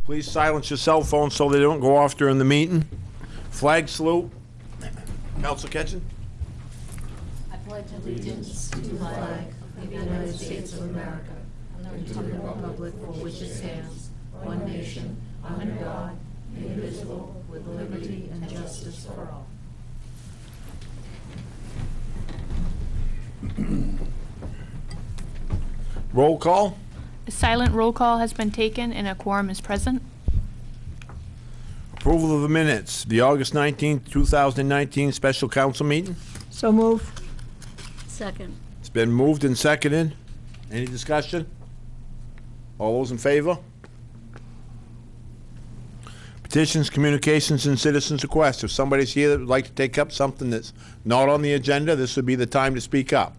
Please silence your cell phones so they don't go off during the meeting. Flag salute. Council Kitchen. I pledge allegiance to the flag of the United States of America and to the republic for which it stands, one nation, under God, indivisible, with liberty and justice for all. Roll call. A silent roll call has been taken and a quorum is present. Approval of the minutes, the August 19th, 2019 special council meeting. So move. Second. It's been moved and seconded. Any discussion? All those in favor? Petitions, communications, and citizens' requests. If somebody's here that would like to take up something that's not on the agenda, this would be the time to speak up.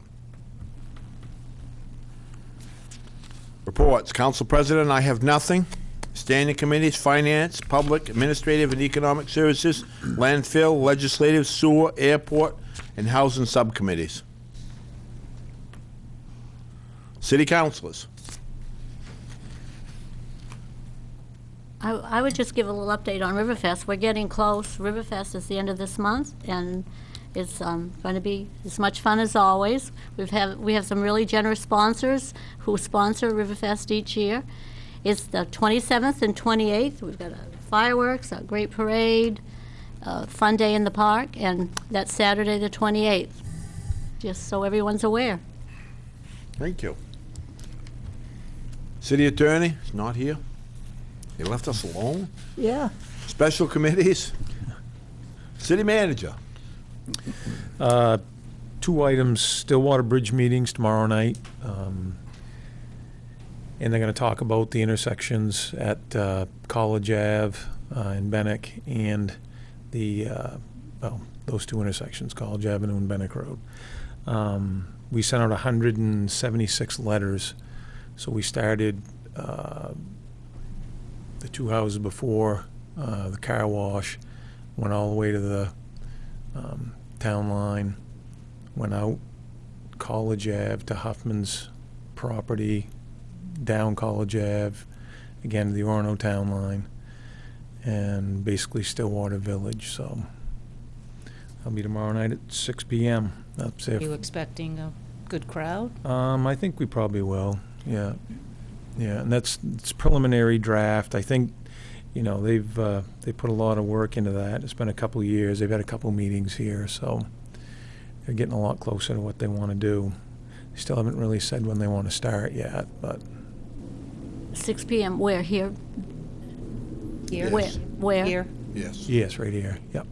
Reports. Council President, I have nothing. Standing committees, finance, public, administrative, and economic services, landfill, legislative, sewer, airport, and housing subcommittees. City councilors. I would just give a little update on Riverfest. We're getting close. Riverfest is the end of this month, and it's going to be as much fun as always. We have some really generous sponsors who sponsor Riverfest each year. It's the 27th and 28th. We've got fireworks, a great parade, a fun day in the park, and that's Saturday the 28th, just so everyone's aware. Thank you. City attorney is not here. He left us alone. Yeah. Special committees. City manager. 2 items, Stillwater Bridge meetings tomorrow night. And they're going to talk about the intersections at College Ave in Benwick and the, those 2 intersections, College Avenue and Benwick Road. We sent out 176 letters. So we started the 2 houses before the car wash, went all the way to the town line, went out College Ave to Huffman's property, down College Ave, again to the Orono town line, and basically Stillwater Village. So I'll be tomorrow night at 6 p.m. That's Are you expecting a good crowd? I think we probably will. Yeah, and it's preliminary draft. I think, they put a lot of work into that. It's been a couple of years. They've had a couple meetings here, so they're getting a lot closer to what they want to do. They still haven't really said when they want to start yet, but 6 p.m. Where? Here? Here? Yes. Where? Here? yes, right here. Yep.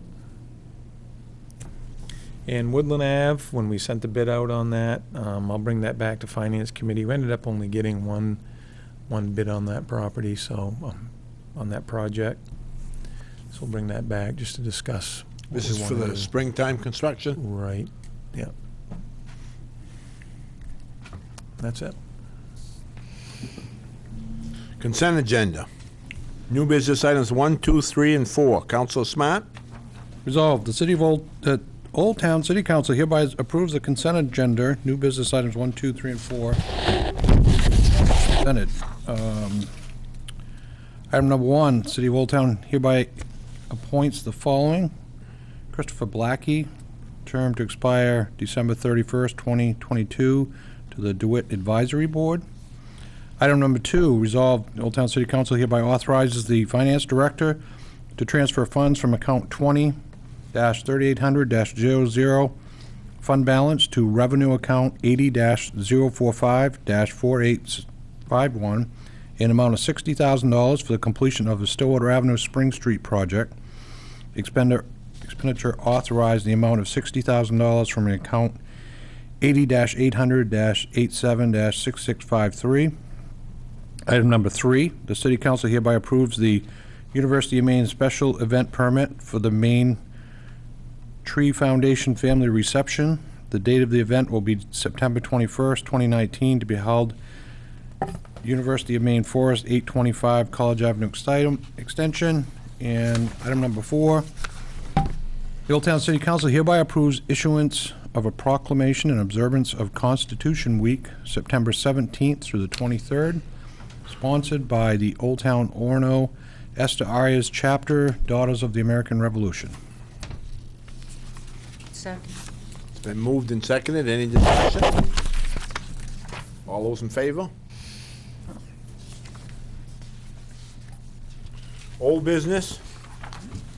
And Woodland Ave, when we sent the bid out on that, I'll bring that back to Finance Committee. We ended up only getting one bid on that property, so on that project. So we'll bring that back just to discuss. This is for the springtime construction? Right. Yeah. That's it. Consent agenda. New business items 1, 2, 3, and 4. Councilor Smart. Resolved, the City of Old Town City Council hereby approves the consent agenda, new business items 1, 2, 3, and 4. Presented. Item number 1, City of Old Town hereby appoints the following: Christopher Blackie, term to expire December 31st, 2022, to the DeWitt Advisory Board. Item number 2, resolved, the Old Town City Council hereby authorizes the Finance Director to transfer funds from account 20-3800-00 fund balance to revenue account 80-045-4851 in amount of $60,000 for the completion of the Stillwater Avenue Spring Street project. Expenditure authorized the amount of $60,000 from an account 80-800-87-6653. Item number 3, the City Council hereby approves the University of Maine special event permit for the Maine Tree Foundation Family Reception. The date of the event will be September 21st, 2019, to be held University of Maine Forest, 825 College Avenue Extension. And item number 4, the Old Town City Council hereby approves issuance of a proclamation in observance of Constitution Week, September 17th through the 23rd, sponsored by the Old Town Orono Esther Arias Chapter, Daughters of the American Revolution. Second. It's been moved and seconded. Any discussion? All those in favor? Old business.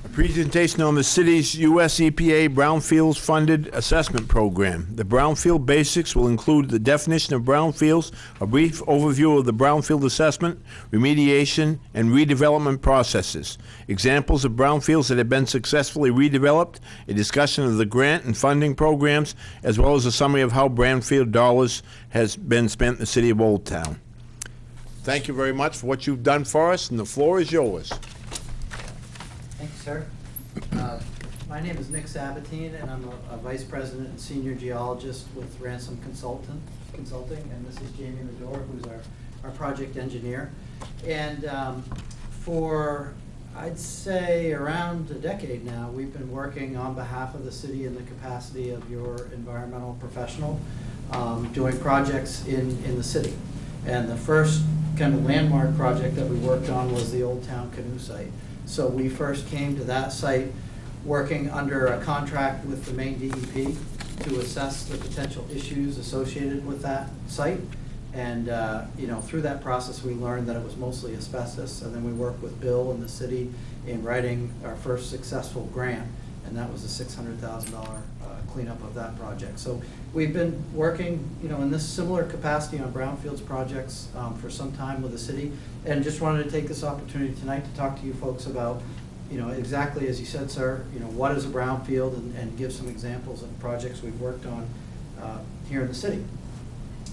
A presentation on the city's US EPA Brownfields-funded assessment program. The Brownfield basics will include the definition of brownfields, a brief overview of the brownfield assessment, remediation, and redevelopment processes, examples of brownfields that have been successfully redeveloped, a discussion of the grant and funding programs, as well as a summary of how brownfield dollars has been spent in the city of Old Town. Thank you very much for what you've done for us, and the floor is yours. Thank you, sir. My name is Nick Sabatine, and I'm a vice president and senior geologist with Ransom Consulting, and this is Jamie Medor, who's our project engineer. And for, I'd say, around a decade now, we've been working on behalf of the city in the capacity of your environmental professional, doing projects in the city. And the first kind of landmark project that we worked on was the old Town Canoe site. So we first came to that site working under a contract with the Maine DEP to assess the potential issues associated with that site. And through that process, we learned that it was mostly asbestos. And then we worked with Bill and the city in writing our first successful grant, and that was a $600,000 cleanup of that project. So we've been working, in this similar capacity on Brownfields projects for some time with the city, and just wanted to take this opportunity tonight to talk to you folks about, exactly as you said, sir, what is a brownfield, and give some examples of projects we've worked on here in the city.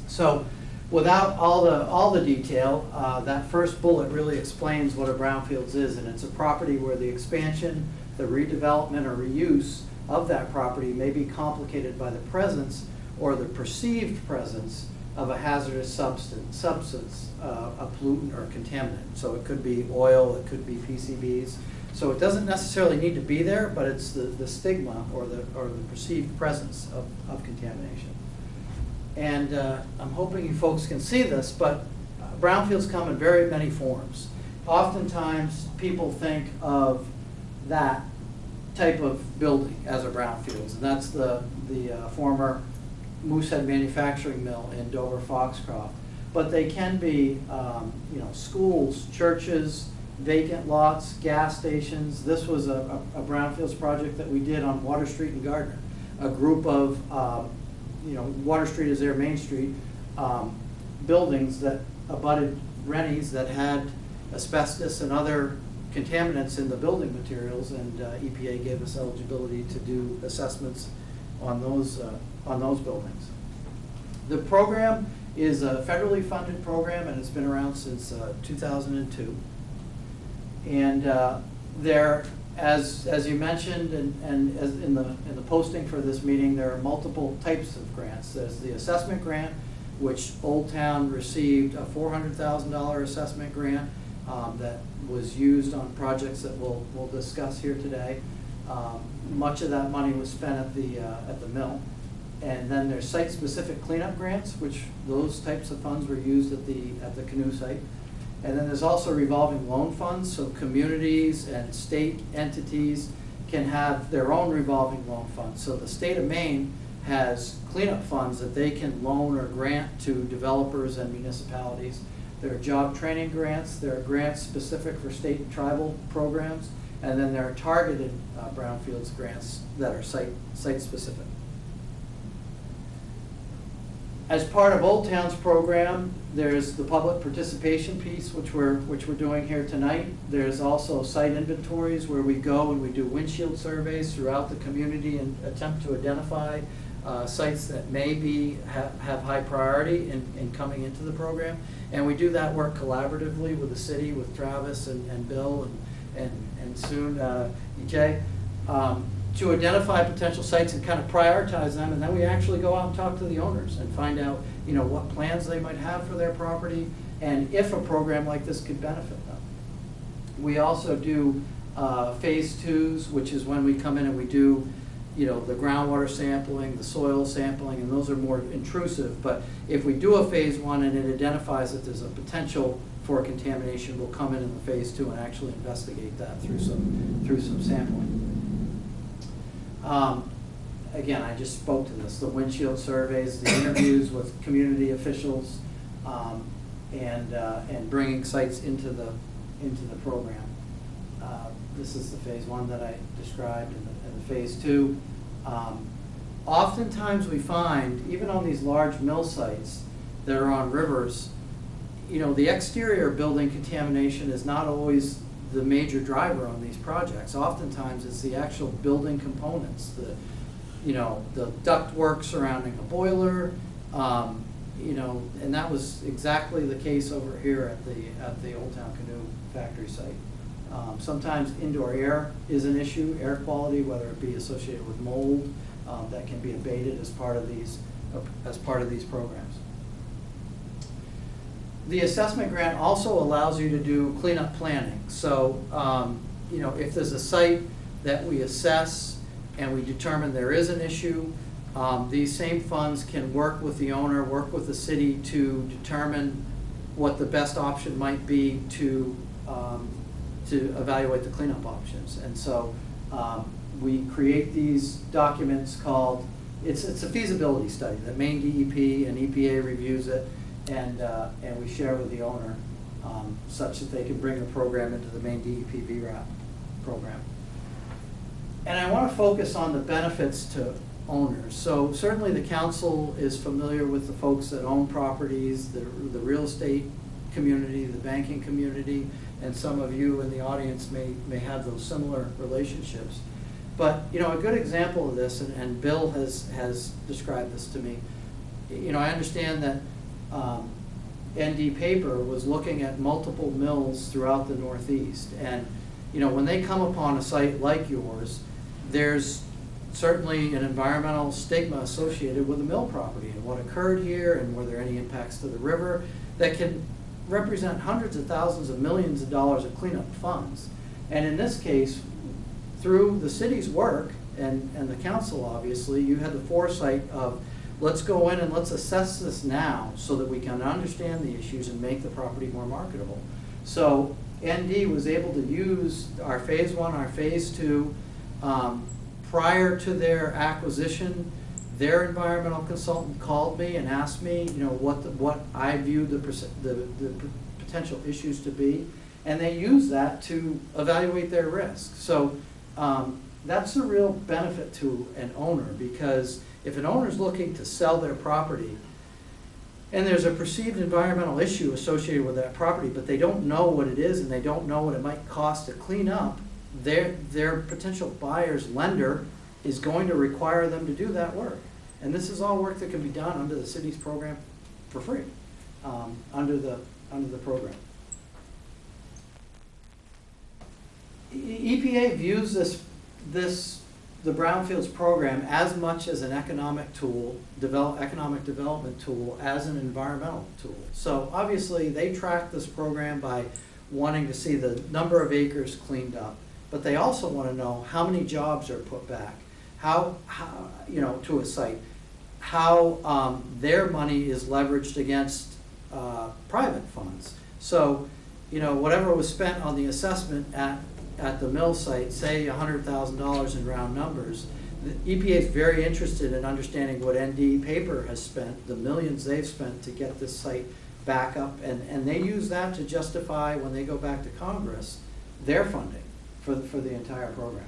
So, without all the detail, that first bullet really explains what a brownfields is, and it's a property where the expansion, the redevelopment, or reuse of that property may be complicated by the presence or the perceived presence of a hazardous substance, a pollutant or contaminant. So it could be oil, it could be PCBs. So it doesn't necessarily need to be there, but it's the stigma or the perceived presence of contamination. And I'm hoping you folks can see this, but brownfields come in very many forms. Oftentimes people think of that type of building as a brownfields, and that's the former Moosehead Manufacturing Mill in Dover Foxcroft. But they can be schools, churches, vacant lots, gas stations. This was a brownfields project that we did on Water Street and Gardner. A group of Water Street is their main street, buildings that abutted Rennie's that had asbestos and other contaminants in the building materials, and EPA gave us eligibility to do assessments on those buildings. The program is a federally funded program, and it's been around since 2002. And there, as you mentioned, and as in the posting for this meeting, there are multiple types of grants. There's the assessment grant, which Old Town received a $400,000 assessment grant that was used on projects that we'll discuss here today. Much of that money was spent at the mill. And then there's site-specific cleanup grants, which those types of funds were used at the canoe site. And then there's also revolving loan funds, so communities and state entities can have their own revolving loan funds. So the state of Maine has cleanup funds that they can loan or grant to developers and municipalities. There are job training grants, there are grants specific for state and tribal programs, and then there are targeted brownfields grants that are site-specific. As part of Old Town's program, there's the public participation piece, which we're doing here tonight. There's also site inventories where we go and we do windshield surveys throughout the community and attempt to identify sites that may have high priority in coming into the program. And we do that work collaboratively with the city, with Travis and Bill and soon EJ, to identify potential sites and kind of prioritize them, and then we actually go out and talk to the owners and find out, what plans they might have for their property and if a program like this could benefit them. We also do phase 2s, which is when we come in and we do, the groundwater sampling, the soil sampling, and those are more intrusive. But if we do a phase 1 and it identifies that there's a potential for contamination will come in the phase 2 and actually investigate that through some sampling. Again, I just spoke to this, the windshield surveys, the interviews with community officials, and bringing sites into the program. This is the phase 1 that I described, and the phase 2. Oftentimes we find, even on these large mill sites that are on rivers, the exterior building contamination is not always the major driver on these projects. Oftentimes it's the actual building components, the ductwork surrounding a boiler, and that was exactly the case over here at the Old Town Canoe factory site. Sometimes indoor air is an issue, air quality, whether it be associated with mold, that can be abated as part of these programs. The assessment grant also allows you to do cleanup planning. So, if there's a site that we assess and we determine there is an issue, these same funds can work with the owner, work with the city to determine what the best option might be to evaluate the cleanup options. And so we create these documents called, it's a feasibility study. The Maine DEP and EPA reviews it, and we share with the owner such that they can bring the program into the Maine DEP VRAP program. And I want to focus on the benefits to owners. So certainly the council is familiar with the folks that own properties, the real estate community, the banking community, and some of you in the audience may have those similar relationships. But a good example of this, and Bill has described this to me, I understand that ND Paper was looking at multiple mills throughout the Northeast. And when they come upon a site like yours, there's certainly an environmental stigma associated with the mill property and what occurred here, and were there any impacts to the river that can represent hundreds of thousands of millions of dollars of cleanup funds. And in this case, through the city's work and the council, obviously, you had the foresight of, let's go in and let's assess this now so that we can understand the issues and make the property more marketable. So ND was able to use our phase 1, our phase 2, prior to their acquisition. Their environmental consultant called me and asked me, what I viewed the potential issues to be, and they used that to evaluate their risk. So that's a real benefit to an owner, because if an owner is looking to sell their property and there's a perceived environmental issue associated with that property, but they don't know what it is and they don't know what it might cost to clean up, their potential buyer's lender is going to require them to do that work. And this is all work that can be done under the city's program for free, under the program. EPA views the Brownfields program as much as an economic development tool as an environmental tool. So obviously they track this program by wanting to see the number of acres cleaned up, but they also want to know how many jobs are put back, how to a site, how their money is leveraged against private funds. So, whatever was spent on the assessment at the mill site, say $100,000 in round numbers, the EPA is very interested in understanding what ND Paper has spent, the millions they've spent to get this site back up, and they use that to justify, when they go back to Congress, their funding for the entire program.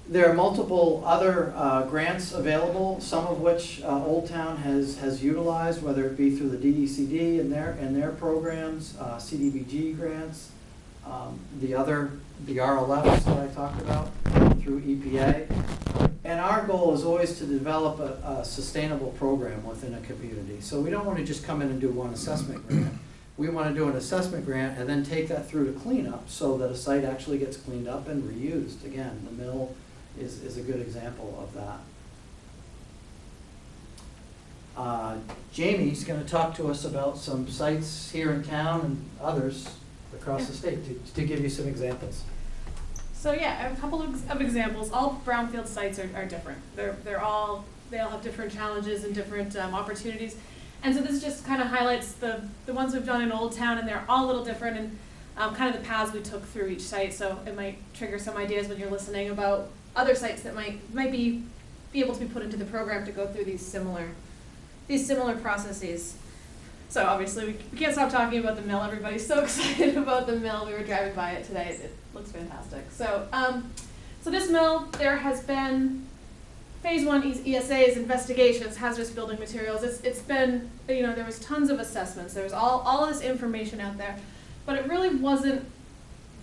There are multiple other grants available, some of which Old Town has utilized, whether it be through the DECD and their programs, CDBG grants, the RLFs that I talked about through EPA. And our goal is always to develop a sustainable program within a community. So we don't want to just come in and do one assessment grant. We want to do an assessment grant and then take that through to cleanup so that a site actually gets cleaned up and reused. Again, the mill is a good example of that. Jamie's going to talk to us about some sites here in town and others across the state to give you some examples. So yeah, I have a couple of examples. All brownfield sites are different. They all have different challenges and different opportunities. And so this just kind of highlights the ones we've done in Old Town, and they're all a little different, and kind of the paths we took through each site. So it might trigger some ideas when you're listening about other sites that might be able to be put into the program to go through these similar processes. So obviously we can't stop talking about the mill. Everybody's so excited about the mill. We were driving by it today. It looks fantastic. So so this mill, there has been phase 1 ESAs, investigations, hazardous building materials. It's been, there was tons of assessments. There was all of this information out there, but it really wasn't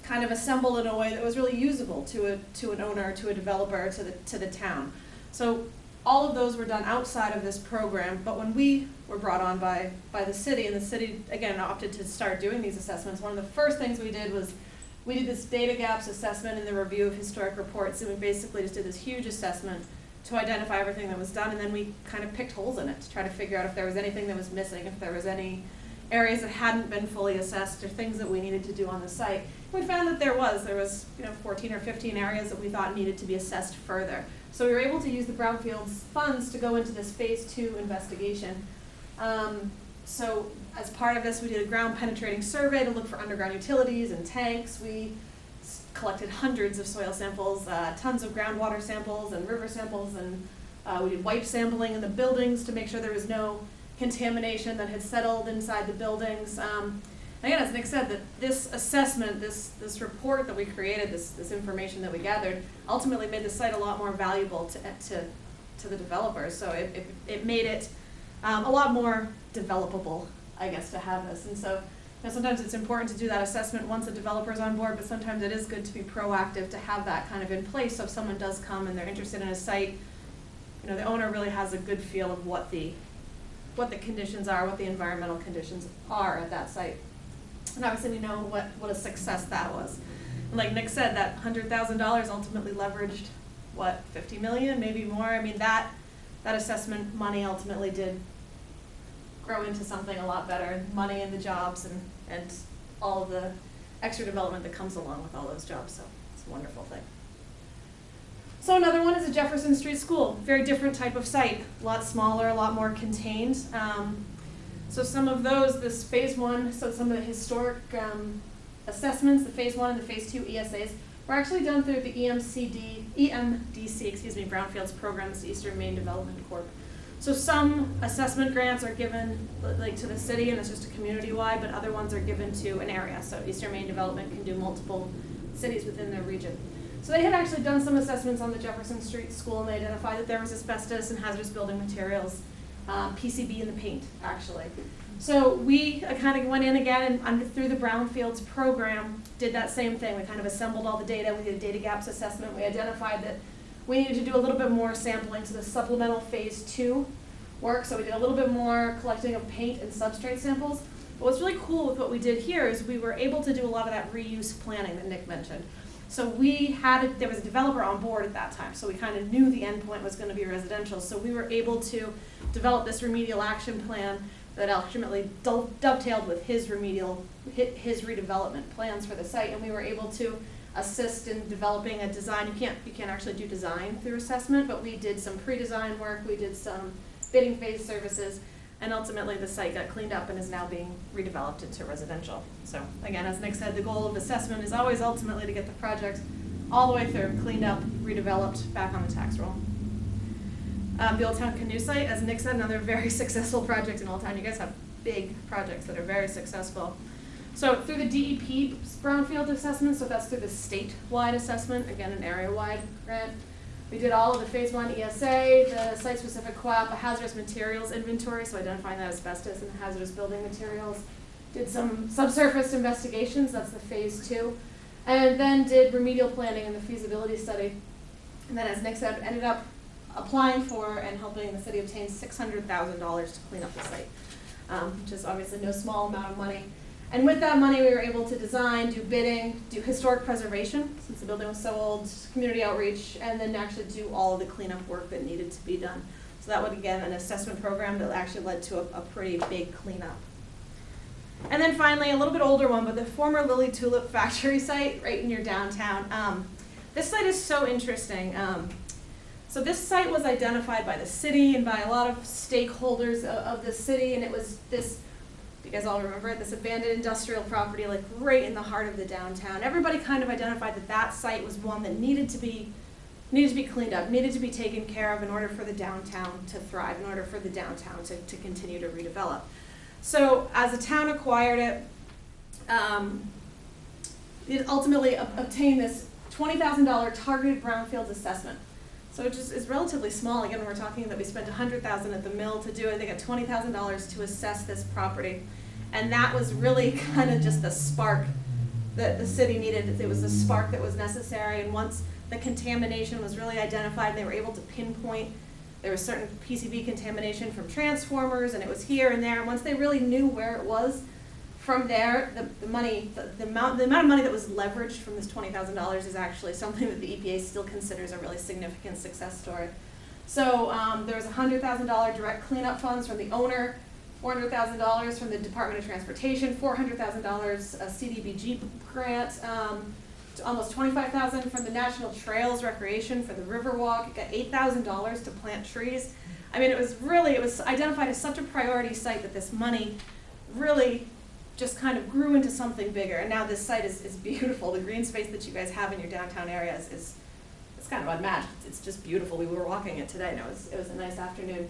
kind of assembled in a way that was really usable to an owner, to a developer, to the town. So all of those were done outside of this program, but when we were brought on by the city, and the city, again, opted to start doing these assessments, one of the first things we did was we did this data gaps assessment and the review of historic reports, and we basically just did this huge assessment to identify everything that was done, and then we kind of picked holes in it to try to figure out if there was anything that was missing, if there was any areas that hadn't been fully assessed, or things that we needed to do on the site. We found that there was 14 or 15 areas that we thought needed to be assessed further. So we were able to use the Brownfields funds to go into this phase 2 investigation. So as part of this, we did a ground penetrating survey to look for underground utilities and tanks. We collected hundreds of soil samples, tons of groundwater samples and river samples, and we did wipe sampling in the buildings to make sure there was no contamination that had settled inside the buildings. Again, as Nick said, that this assessment, this report that we created, this information that we gathered, ultimately made the site a lot more valuable to the developers. So it made it a lot more developable, I guess, to have this. And so sometimes it's important to do that assessment once a developer's on board, but sometimes it is good to be proactive to have that kind of in place. So if someone does come and they're interested in a site, the owner really has a good feel of what the conditions are, what the environmental conditions are at that site. And obviously we know what a success that was. And like Nick said, that $100,000 ultimately leveraged, $50 million, maybe more. I mean, that assessment money ultimately did grow into something a lot better, money and the jobs and all of the extra development that comes along with all those jobs. So it's a wonderful thing. So another one is a Jefferson Street School. Very different type of site, a lot smaller, a lot more contained. So some of those, this phase 1, so some of the historic assessments, the phase 1 and the phase 2 ESAs, were actually done through the EMDC, Brownfields program, the Eastern Maine Development Corp. So some assessment grants are given to the city, and it's just a community-wide, but other ones are given to an area. So Eastern Maine Development can do multiple cities within their region. So they had actually done some assessments on the Jefferson Street School, and they identified that there was asbestos and hazardous building materials, PCB in the paint, actually. So we kind of went in again and through the Brownfields program, did that same thing. We kind of assembled all the data. We did a data gaps assessment. We identified that we needed to do a little bit more sampling to the supplemental phase 2 work. So we did a little bit more collecting of paint and substrate samples. But what's really cool with what we did here is we were able to do a lot of that reuse planning that Nick mentioned. So there was a developer on board at that time, so we kind of knew the endpoint was going to be residential. So we were able to develop this remedial action plan that ultimately dovetailed with his redevelopment plans for the site, and we were able to assist in developing a design. You can't actually do design through assessment, but we did some pre-design work, we did some bidding phase services, and ultimately the site got cleaned up and is now being redeveloped into residential. So again, as Nick said, the goal of assessment is always ultimately to get the project all the way through, cleaned up, redeveloped, back on the tax roll. The Old Town Canoe site, as Nick said, another very successful project in Old Town. You guys have big projects that are very successful. So through the DEP Brownfield assessment, so that's through the statewide assessment, again an area-wide grant. We did all of the phase 1 ESA, the site-specific QAP, a hazardous materials inventory, so identifying that asbestos and hazardous building materials. Did some subsurface investigations, that's the phase 2. And then did remedial planning and the feasibility study. And then, as Nick said, ended up applying for and helping the city obtain $600,000 to clean up the site, which is obviously no small amount of money. And with that money, we were able to design, do bidding, do historic preservation, since the building was so old, community outreach, and then actually do all of the cleanup work that needed to be done. So that was, again, an assessment program that actually led to a pretty big cleanup. And then finally, a little bit older one, but the former Lily Tulip factory site right in your downtown. This site is so interesting. So this site was identified by the city and by a lot of stakeholders of the city, and it was this, you guys all remember it, this abandoned industrial property, like right in the heart of the downtown. Everybody kind of identified that that site was one that needed to be cleaned up, needed to be taken care of in order for the downtown to thrive, in order for the downtown to continue to redevelop. So as the town acquired it, it ultimately obtained this $20,000 targeted Brownfields assessment. So it just is relatively small. Again, we're talking that we spent $100,000 at the mill to do it. They got $20,000 to assess this property. And that was really kind of just the spark that the city needed. It was the spark that was necessary. And once the contamination was really identified, they were able to pinpoint there was certain PCB contamination from transformers, and it was here and there. And once they really knew where it was, from there, the amount of money that was leveraged from this $20,000 is actually something that the EPA still considers a really significant success story. So there was $100,000 direct cleanup funds from the owner, $400,000 from the Department of Transportation, $400,000 a CDBG grant, almost $25,000 from the National Trails Recreation for the Riverwalk. It got $8,000 to plant trees. I mean, it was identified as such a priority site that this money really just kind of grew into something bigger. And now this site is beautiful. The green space that you guys have in your downtown area is it's kind of unmatched. It's just beautiful. We were walking it today, and it was a nice afternoon.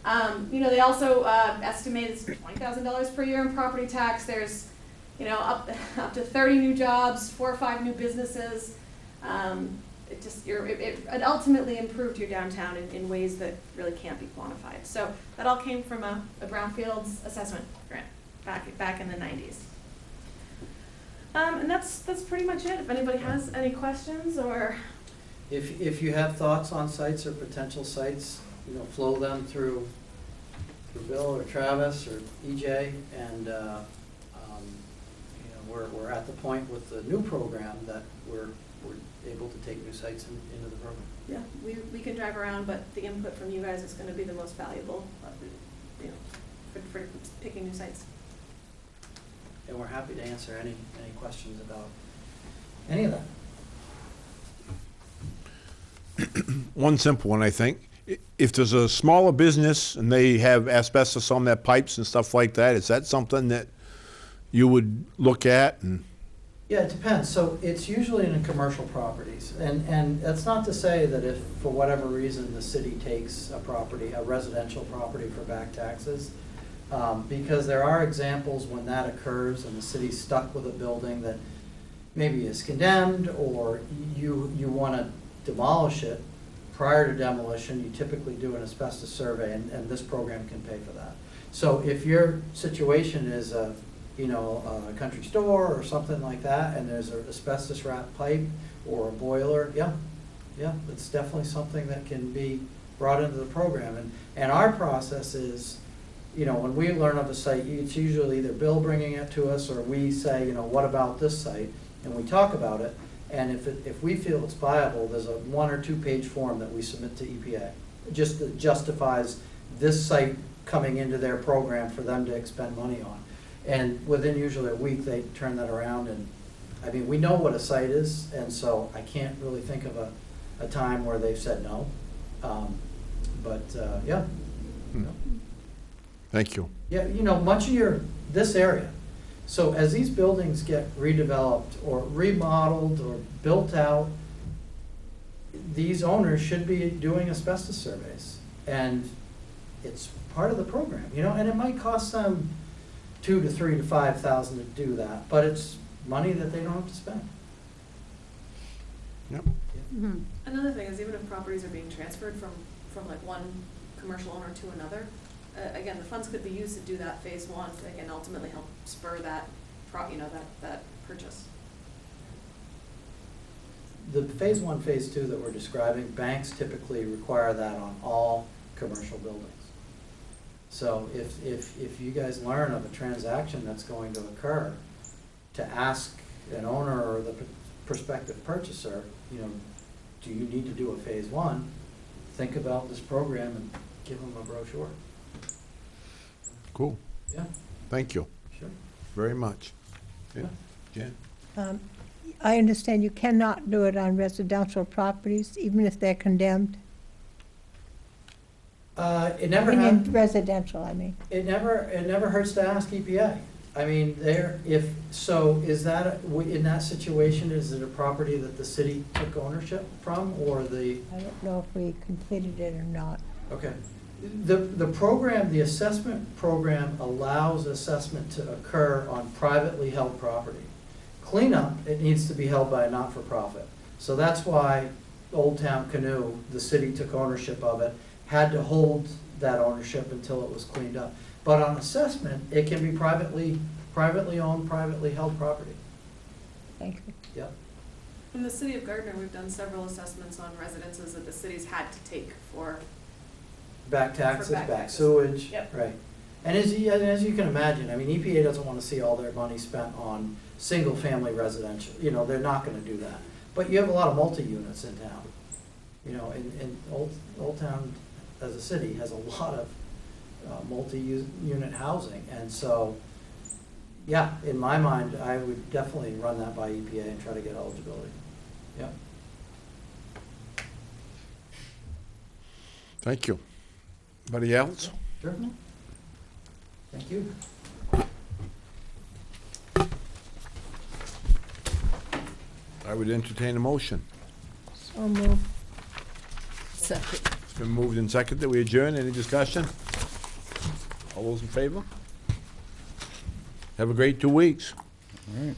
They also estimated $20,000 per year in property tax. There's up to 30 new jobs, 4 or 5 new businesses. It ultimately improved your downtown in ways that really can't be quantified. So that all came from a Brownfields assessment grant back in the 90s. And that's pretty much it. If anybody has any questions or If you have thoughts on sites or potential sites, flow them through Bill or Travis or EJ, and we're at the point with the new program that we're able to take new sites into the program. yeah, we can drive around, but the input from you guys is going to be the most valuable, for picking new sites. And we're happy to answer any questions about any of that. One simple one, I think. If there's a smaller business and they have asbestos on their pipes and stuff like that, is that something that you would look at? And Yeah, it depends. So it's usually in commercial properties. And that's not to say that if, for whatever reason, the city takes a residential property for back taxes, because there are examples when that occurs and the city's stuck with a building that maybe is condemned, or you want to demolish it. Prior to demolition, you typically do an asbestos survey, and this program can pay for that. So if your situation is a country store or something like that, and there's an asbestos wrapped pipe or a boiler, yeah, it's definitely something that can be brought into the program. And our process is, when we learn of a site, it's usually either Bill bringing it to us, or we say, what about this site? And we talk about it. And if we feel it's viable, there's a 1 or 2 page form that we submit to EPA, just that justifies this site coming into their program for them to expend money on. And within usually a week, they turn that around. And we know what a site is, and so I can't really think of a time where they've said no. Yeah. thank you. Yeah, much of this area. So as these buildings get redeveloped or remodeled or built out, these owners should be doing asbestos surveys. And it's part of the program, and it might cost them $2,000 to $3,000 to $5,000 to do that, but it's money that they don't have to spend. Yep. Mm-hmm. Another thing is, even if properties are being transferred from like one commercial owner to another, again, the funds could be used to do that phase 1, to again ultimately help spur that that purchase. The phase 1, phase 2 that we're describing, banks typically require that on all commercial buildings. So if you guys learn of a transaction that's going to occur, to ask an owner or the prospective purchaser, do you need to do a phase 1? Think about this program and give them a brochure. Cool. Yeah, Thank you sure. very much. Yeah. Jen? I understand you cannot do it on residential properties, even if they're condemned. It never In had, residential, I mean. it never hurts to ask EPA. I mean, is that, in that situation, is it a property that the city took ownership from, or the, I don't know if we completed it or not. okay. The program, the assessment program allows assessment to occur on privately held property. Cleanup, it needs to be held by a not-for-profit. So that's why Old Town Canoe, the city took ownership of it, had to hold that ownership until it was cleaned up. But on assessment, it can be privately owned, privately held property. Thank you. Yep. In the city of Gardner, we've done several assessments on residences that the city's had to take for, Back taxes, For back back taxes. sewage, Yep. right. And as you can imagine, I mean, EPA doesn't want to see all their money spent on single-family residential, they're not gonna do that. But you have a lot of multi-units in town. And Old Town, as a city, has a lot of multi-unit housing. And so, yeah, in my mind, I would definitely run that by EPA and try to get eligibility. Yep. Thank you. Anybody else? Sure. Thank you. I would entertain a motion. So moved. Second. It's been moved and seconded that we adjourn. Any discussion? All those in favor? Have a great 2 weeks. All right.